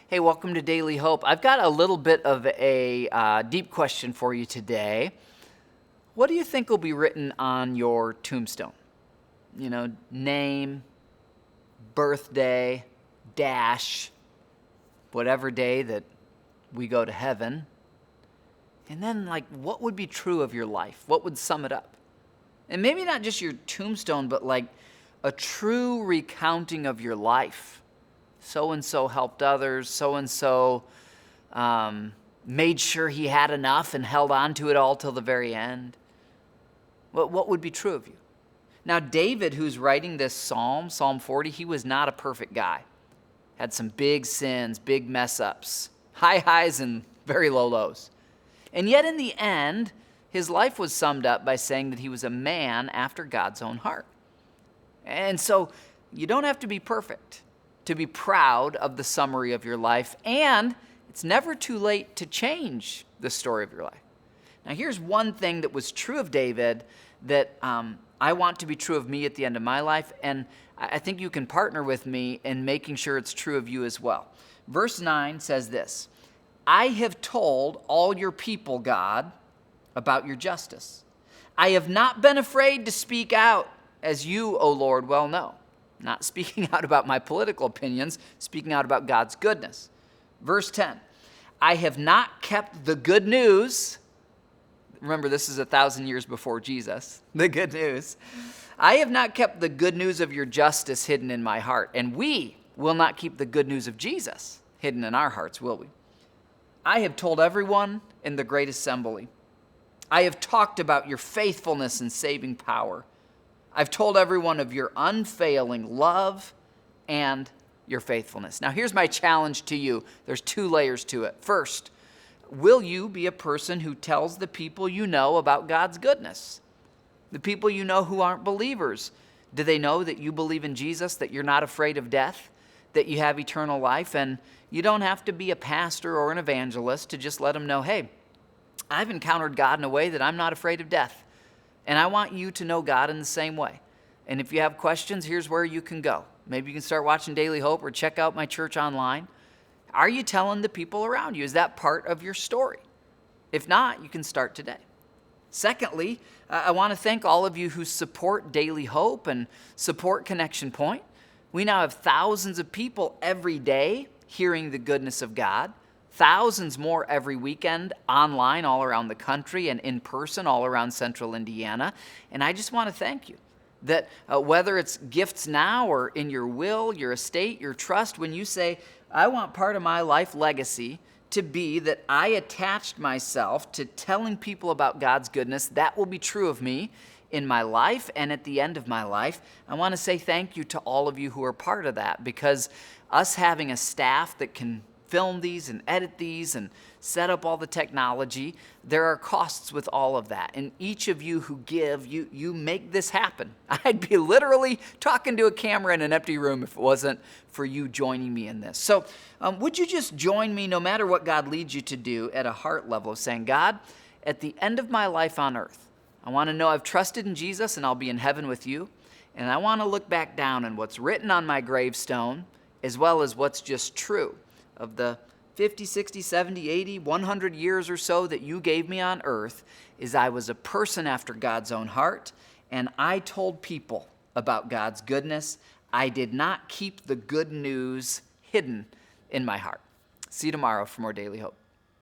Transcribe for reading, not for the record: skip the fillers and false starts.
Hey, welcome to Daily Hope. I've got a little bit of a deep question for you today. What do you think will be written on your tombstone? You know, name, birthday, dash, whatever day that we go to heaven. And then, what would be true of your life? What would sum it up? And maybe not just your tombstone, but a true recounting of your life. So-and-so helped others, so-and-so made sure he had enough and held on to it all till the very end. What would be true of you? Now, David, who's writing this Psalm 40, he was not a perfect guy. Had some big sins, big mess-ups, high highs and very low lows. And yet in the end, his life was summed up by saying that he was a man after God's own heart. And so you don't have to be perfect to be proud of the summary of your life, and it's never too late to change the story of your life. Now, here's one thing that was true of David that I want to be true of me at the end of my life, and I think you can partner with me in making sure it's true of you as well. Verse 9 says this, "I have told all your people, God, about your justice. I have not been afraid to speak out, as you, O Lord, well know." Not speaking out about my political opinions, speaking out about God's goodness. Verse 10, "I have not kept the good news." Remember, this is 1,000 years before Jesus, the good news. "I have not kept the good news of your justice hidden in my heart." And we will not keep the good news of Jesus hidden in our hearts, will we? "I have told everyone in the great assembly. I have talked about your faithfulness and saving power. I've told everyone of your unfailing love and your faithfulness." Now, here's my challenge to you. There's 2 layers to it. First, will you be a person who tells the people you know about God's goodness? The people you know who aren't believers. Do they know that you believe in Jesus, that you're not afraid of death, that you have eternal life? And you don't have to be a pastor or an evangelist to just let them know, hey, I've encountered God in a way that I'm not afraid of death. And I want you to know God in the same way. And if you have questions, here's where you can go. Maybe you can start watching Daily Hope or check out my church online. Are you telling the people around you? Is that part of your story? If not, you can start today. Secondly, I want to thank all of you who support Daily Hope and support Connection Point. We now have thousands of people every day hearing the goodness of God. Thousands more every weekend online all around the country and in person all around central Indiana. And I just want to thank you that whether it's gifts now or in your will, your estate, your trust, when you say, I want part of my life legacy to be that I attached myself to telling people about God's goodness, that will be true of me in my life and at the end of my life. I want to say thank you to all of you who are part of that, because us having a staff that can film these and edit these and set up all the technology, there are costs with all of that. And each of you who give, you make this happen. I'd be literally talking to a camera in an empty room if it wasn't for you joining me in this. So would you just join me, no matter what God leads you to do, at a heart level of saying, God, at the end of my life on earth, I want to know I've trusted in Jesus and I'll be in heaven with you. And I want to look back down on what's written on my gravestone as well as what's just true of the 50, 60, 70, 80, 100 years or so that you gave me on earth, is I was a person after God's own heart, and I told people about God's goodness. I did not keep the good news hidden in my heart. See you tomorrow for more Daily Hope.